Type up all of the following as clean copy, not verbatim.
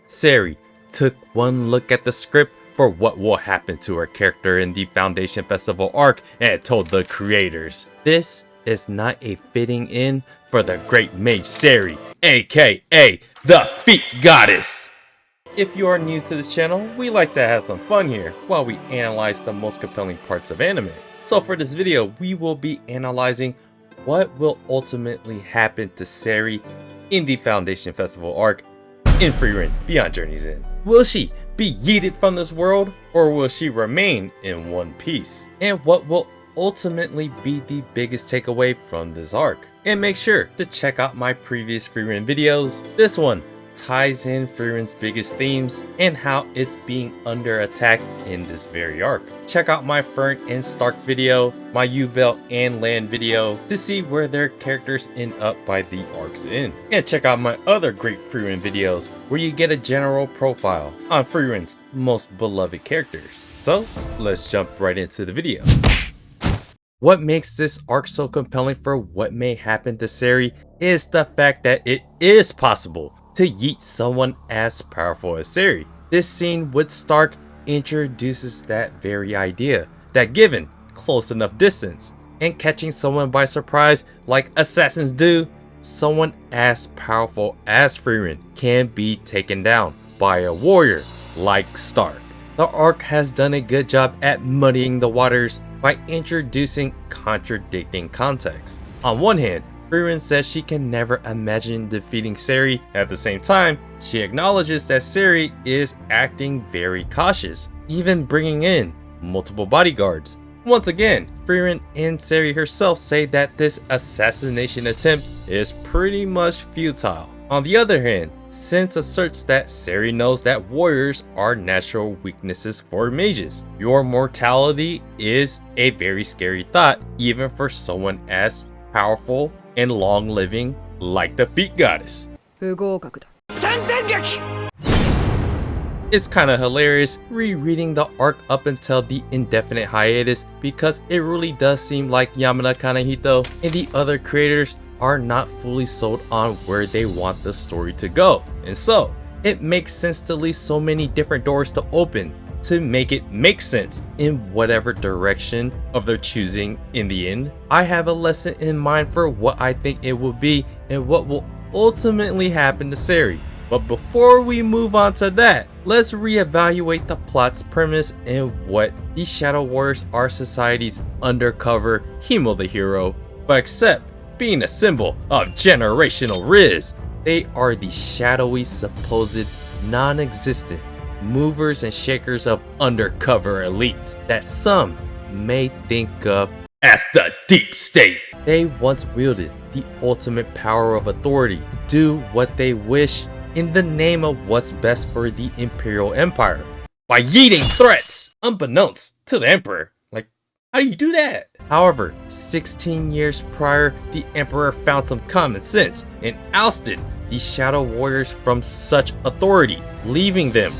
Serie took one look at the script for what will happen to her character in the Foundation Festival arc and told the creators, this is not a fitting in for the great mage Serie, aka the Feet Goddess. If you are new to this channel, we like to have some fun here while we analyze the most compelling parts of anime. So for this video, we will be analyzing what will ultimately happen to Serie in the Foundation Festival arc in Frieren Beyond Journey's End. Will she be yeeted from this world, or will she remain in one piece? And what will ultimately be the biggest takeaway from this arc? And make sure to check out my previous Frieren videos. This one ties in Frieren's biggest themes and how it's being under attack in this very arc. Check out my Fern and Stark video, my U-Belt and Land video to see where their characters end up by the arc's end. And check out my other great Frieren videos where you get a general profile on Frieren's most beloved characters. So let's jump right into the video. What makes this arc so compelling for what may happen to Serie is the fact that it is possible to yeet someone as powerful as Serie. This scene with Stark introduces that very idea, that given close enough distance and catching someone by surprise like assassins do, someone as powerful as Frieren can be taken down by a warrior like Stark. The arc has done a good job at muddying the waters by introducing contradicting context. On one hand, Frieren says she can never imagine defeating Serie. At the same time, she acknowledges that Serie is acting very cautious, even bringing in multiple bodyguards. Once again, Frieren and Serie herself say that this assassination attempt is pretty much futile. On the other hand, Sense asserts that Serie knows that warriors are natural weaknesses for mages. Your mortality is a very scary thought, even for someone as powerful and long-living like the Feet Goddess. It's kinda hilarious rereading the arc up until the indefinite hiatus because it really does seem like Yamada Kanehito and the other creators are not fully sold on where they want the story to go. And so, it makes sense to leave so many different doors to open to make it make sense in whatever direction of their choosing in the end. I have a lesson in mind for what I think it will be and what will ultimately happen to Serie. But before we move on to that, let's reevaluate the plot's premise and what these Shadow Warriors are society's undercover Himo the hero, but except being a symbol of generational riz. They are the shadowy, supposed non-existent movers and shakers of undercover elites that some may think of as the deep state. They once wielded the ultimate power of authority, do what they wish in the name of what's best for the Imperial Empire by yeeting threats unbeknownst to the Emperor. Like, how do you do that? However, 16 years prior, the Emperor found some common sense and ousted the Shadow Warriors from such authority, leaving them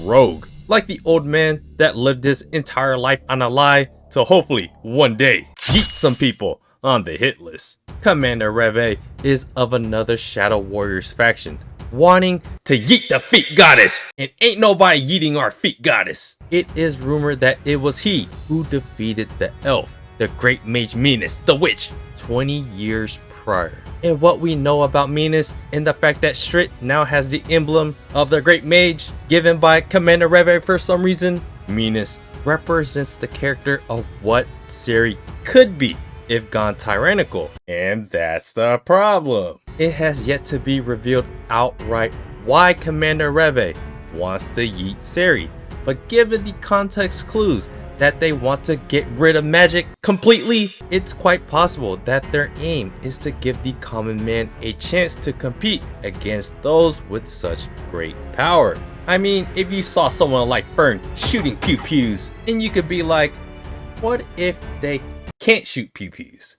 rogue, like the old man that lived his entire life on a lie to hopefully one day yeet some people on the hit list. Commander Reve is of another Shadow Warriors faction, wanting to yeet the Feet Goddess, and ain't nobody yeeting our Feet Goddess. It is rumored that it was he who defeated the elf, the great mage Minas the Witch, 20 years prior. And what we know about Minas and the fact that Strit now has the emblem of the great mage given by Commander Reve for some reason, Minas represents the character of what Serie could be if gone tyrannical. And that's the problem. It has yet to be revealed outright why Commander Reve wants to yeet Serie, but given the context clues that they want to get rid of magic completely, it's quite possible that their aim is to give the common man a chance to compete against those with such great power. I mean, if you saw someone like Fern shooting pew-pews, and you could be like, what if they can't shoot pew-pews?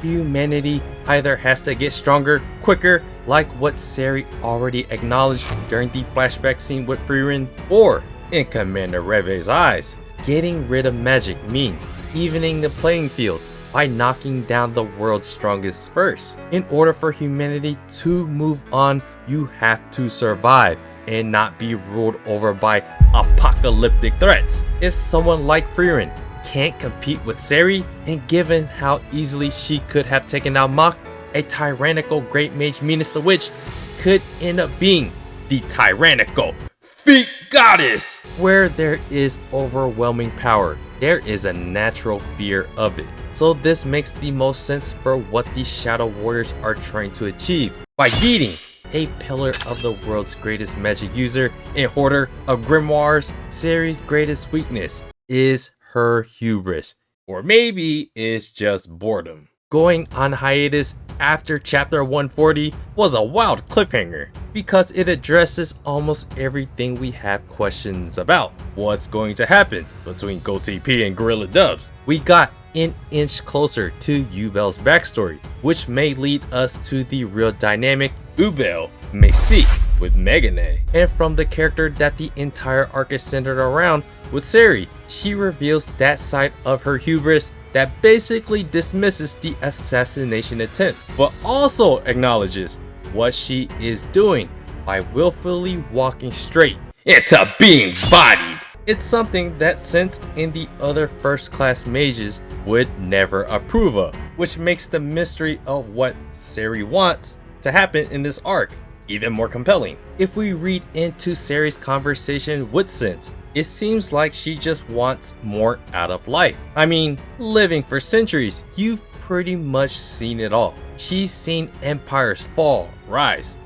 Humanity either has to get stronger, quicker, like what Serie already acknowledged during the flashback scene with Frieren, or in Commander Reve's eyes, getting rid of magic means evening the playing field by knocking down the world's strongest first. In order for humanity to move on, you have to survive and not be ruled over by apocalyptic threats. If someone like Frieren can't compete with Serie, and given how easily she could have taken out Mach, a tyrannical great mage Minas the Witch could end up being the tyrannical feet goddess. Where there is overwhelming power, there is a natural fear of it. So this makes the most sense for what the Shadow Warriors are trying to achieve by beating a pillar of the world's greatest magic user and hoarder of grimoires. Serie's greatest weakness is her hubris, or maybe it's just boredom. Going on hiatus after chapter 140 was a wild cliffhanger because it addresses almost everything we have questions about. What's going to happen between GoTP and Gorilla Dubs? We got an inch closer to Ubel's backstory, which may lead us to the real dynamic Ubel may seek with Megane. And from the character that the entire arc is centered around with Serie, she reveals that side of her hubris that basically dismisses the assassination attempt, but also acknowledges what she is doing by willfully walking straight into being bodied. It's something that Sense and the other first class mages would never approve of, which makes the mystery of what Serie wants to happen in this arc even more compelling. If we read into Serie's conversation with Sense, it seems like she just wants more out of life. I mean, living for centuries, you've pretty much seen it all. She's seen empires fall, rise,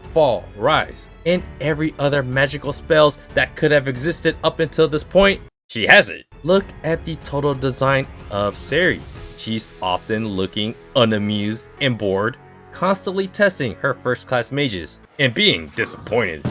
and every other magical spells that could have existed up until this point, she has it. Look at the total design of Serie. She's often looking unamused and bored, constantly testing her first class mages and being disappointed.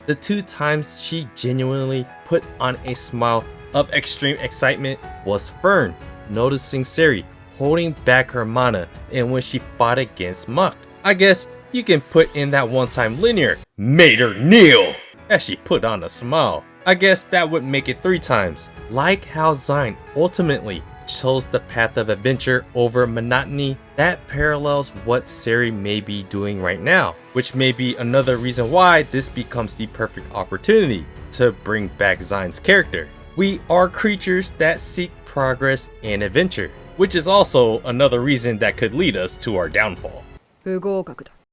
The two times she genuinely put on a smile of extreme excitement was Fern noticing Serie holding back her mana and when she fought against Mach. I guess you can put in that one-time linear made her kneel as she put on a smile. I guess that would make it 3 times. Like how Zine ultimately chose the path of adventure over monotony, that parallels what Serie may be doing right now, which may be another reason why this becomes the perfect opportunity to bring back Zine's character. We are creatures that seek progress and adventure, which is also another reason that could lead us to our downfall.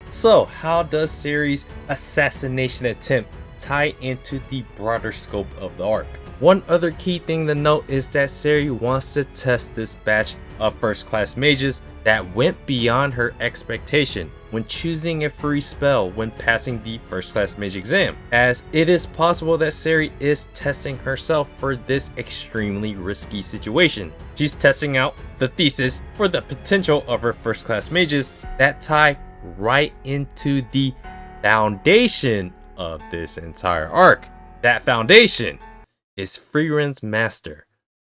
So how does Serie's assassination attempt tie into the broader scope of the arc? One other key thing to note is that Serie wants to test this batch of first class mages that went beyond her expectation when choosing a free spell when passing the first class mage exam, as it is possible that Serie is testing herself for this extremely risky situation. She's testing out the thesis for the potential of her first class mages that tie right into the foundation of this entire arc. That foundation is Frieren's master,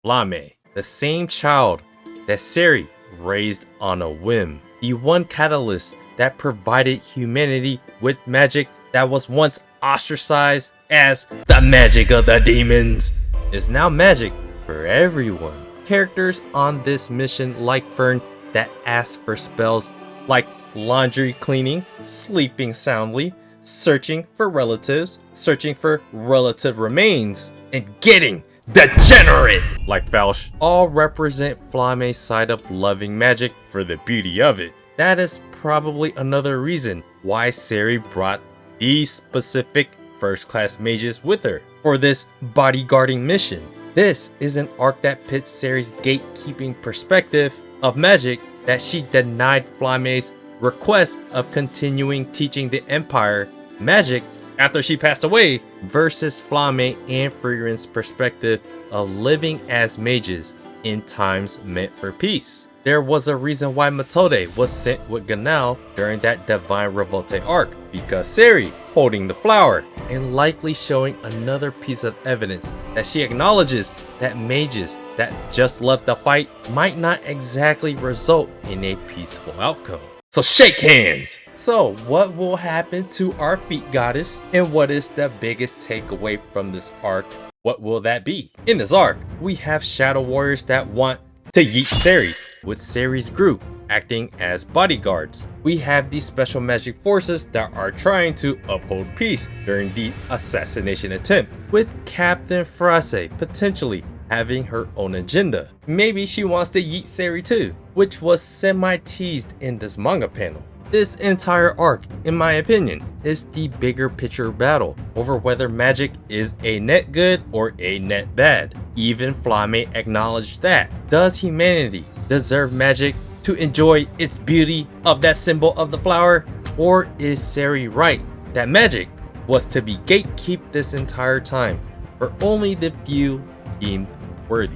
Flame, the same child that Serie raised on a whim. The one catalyst that provided humanity with magic that was once ostracized as the magic of the demons is now magic for everyone. Characters on this mission like Fern that ask for spells like laundry cleaning, sleeping soundly, searching for relatives, searching for relative remains, and getting degenerate like Falsh, all represent Flame's side of loving magic for the beauty of it. That is probably another reason why Serie brought these specific first class mages with her for this bodyguarding mission. This is an arc that pits Serie's gatekeeping perspective of magic that she denied Flame's request of continuing teaching the Empire magic after she passed away, versus Flame and Frieren's perspective of living as mages in times meant for peace. There was a reason why Methode was sent with Ganal during that Divine Revolte arc, because Serie holding the flower, and likely showing another piece of evidence that she acknowledges that mages that just left the fight might not exactly result in a peaceful outcome. So shake hands! So what will happen to our feet goddess, and what is the biggest takeaway from this arc? What will that be? In this arc, we have Shadow Warriors that want to yeet Serie with Serie's group acting as bodyguards. We have these special magic forces that are trying to uphold peace during the assassination attempt, with Captain Frieren potentially having her own agenda. Maybe she wants to yeet Serie too, which was semi-teased in this manga panel. This entire arc, in my opinion, is the bigger picture battle over whether magic is a net good or a net bad. Even Flame acknowledged that. Does humanity deserve magic to enjoy its beauty of that symbol of the flower? Or is Serie right that magic was to be gatekeep this entire time for only the few deemed worthy?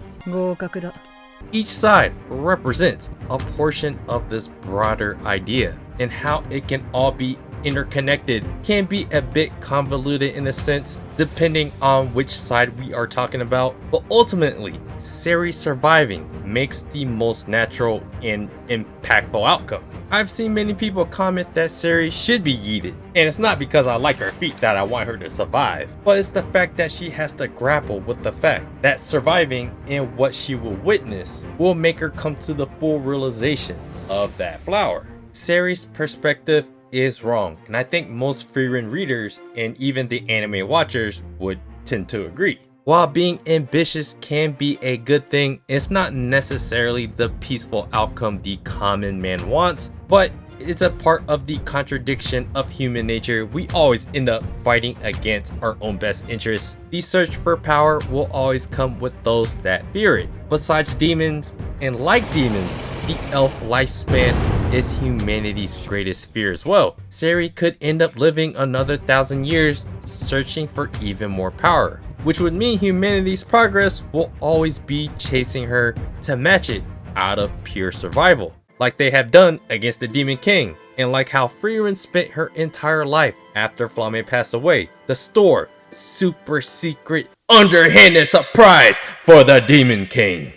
Each side represents a portion of this broader idea, and how it can all be interconnected can be a bit convoluted in a sense depending on which side we are talking about, but ultimately Serie surviving makes the most natural and impactful outcome. I've seen many people comment that Serie should be yeeted, and it's not because I like her feat that I want her to survive, but it's the fact that she has to grapple with the fact that surviving and what she will witness will make her come to the full realization of that flower. Serie's perspective is wrong, and I think most Frieren readers and even the anime watchers would tend to agree. While being ambitious can be a good thing, it's not necessarily the peaceful outcome the common man wants, but it's a part of the contradiction of human nature. We always end up fighting against our own best interests. The search for power will always come with those that fear it. Besides demons, and like demons, the elf lifespan is humanity's greatest fear as well. Serie could end up living another 1,000 years searching for even more power, which would mean humanity's progress will always be chasing her to match it out of pure survival, like they have done against the Demon King, and like how Frieren spent her entire life after Flame passed away to store super secret underhanded surprise for the Demon King.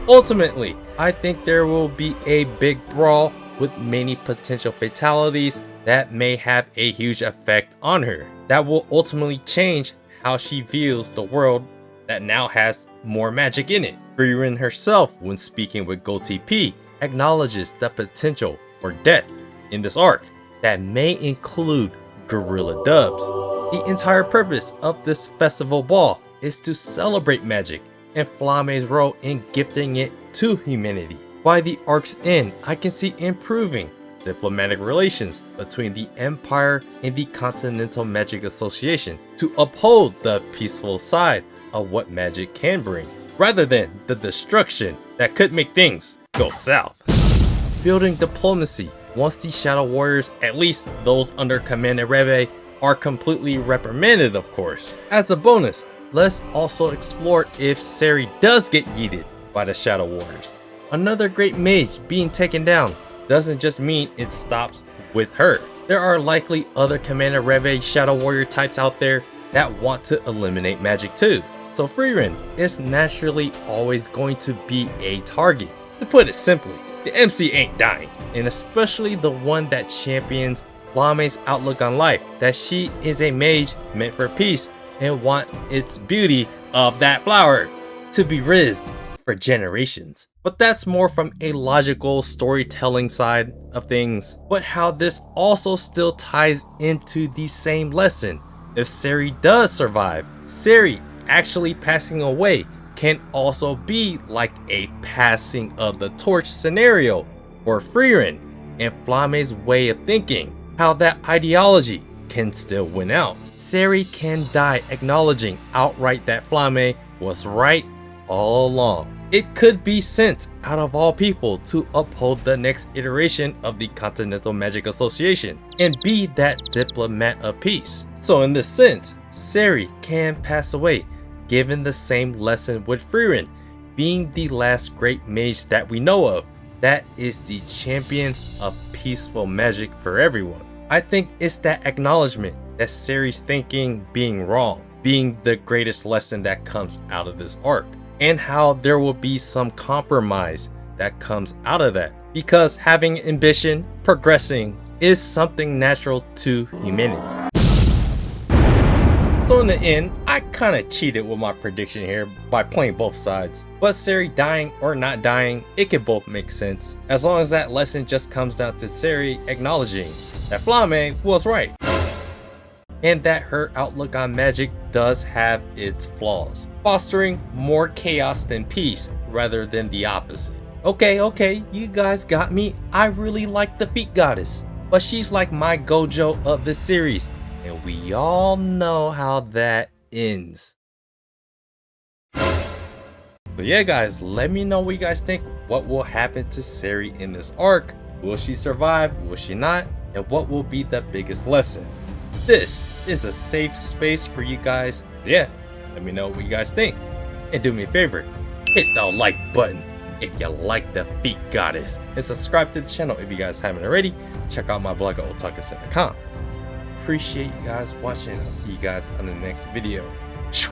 Ultimately, I think there will be a big brawl with many potential fatalities that may have a huge effect on her, that will ultimately change how she views the world that now has more magic in it. Frieren herself, when speaking with GoTP, acknowledges the potential for death in this arc that may include gorilla dubs. The entire purpose of this festival ball is to celebrate magic and Flame's role in gifting it to humanity. By the arc's end, I can see improving diplomatic relations between the Empire and the Continental Magic Association to uphold the peaceful side of what magic can bring, rather than the destruction that could make things go south. Building diplomacy once the Shadow Warriors, at least those under Commander Rebe, are completely reprimanded, of course. As a bonus, let's also explore if Serie does get yeeted by the Shadow Warriors. Another great mage being taken down doesn't just mean it stops with her. There are likely other Commander Rebe Shadow Warrior types out there that want to eliminate magic too. So Frieren is naturally always going to be a target. To put it simply, the MC ain't dying, and especially the one that champions Flame's outlook on life, that she is a mage meant for peace and want its beauty of that flower to be rizzed for generations. But that's more from a logical storytelling side of things. But how this also still ties into the same lesson. If Serie does survive, Serie actually passing away can also be like a passing of the torch scenario for Frieren and Flame's way of thinking. How that ideology can still win out. Serie can die acknowledging outright that Flame was right all along. It could be sent out of all people to uphold the next iteration of the Continental Magic Association and be that diplomat of peace. So in this sense, Serie can pass away, given the same lesson with Frieren being the last great mage that we know of, that is the champion of peaceful magic for everyone. I think it's that acknowledgement that Serie's thinking being wrong, being the greatest lesson that comes out of this arc, and how there will be some compromise that comes out of that, because having ambition, progressing, is something natural to humanity. So in the end, I I kinda cheated with my prediction here by playing both sides. But Serie dying or not dying, it can both make sense, as long as that lesson just comes down to Serie acknowledging that Flame was right, and that her outlook on magic does have its flaws, fostering more chaos than peace rather than the opposite. Okay, you guys got me. I really like the feet goddess, but she's like my Gojo of the series, and we all know how that ends. So yeah guys, let me know what you guys think. What will happen to Serie in this arc? Will she survive? Will she not? And what will be the biggest lesson? This is a safe space for you guys. Yeah, let me know what you guys think. And do me a favor, hit the like button if you like the feet goddess. And subscribe to the channel if you guys haven't already. Check out my blog at otakusen.com. Appreciate you guys watching. I'll see you guys on the next video.